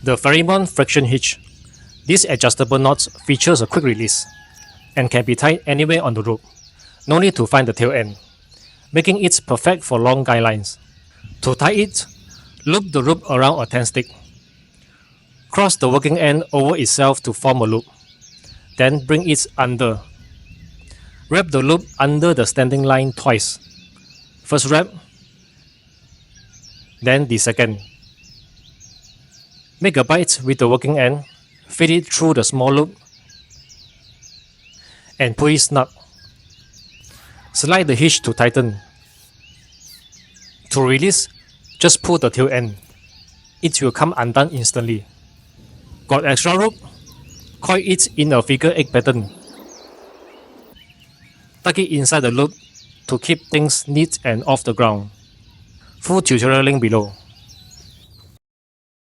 The Ferrymon friction hitch. This adjustable knot features a quick release and can be tied anywhere on the rope. No need to find the tail end, making it perfect for long guy lines. To tie it, loop the rope around a 10 stick. Cross the working end over itself to form a loop. Then bring it under. Wrap the loop under the standing line twice. First wrap, then the second. Make a bight with the working end, feed it through the small loop, and pull it snug. Slide the hitch to tighten. To release, just pull the tail end. It will come undone instantly. Got extra rope? Coil it in a figure 8 pattern. Tuck it inside the loop to keep things neat and off the ground. Full tutorial link below.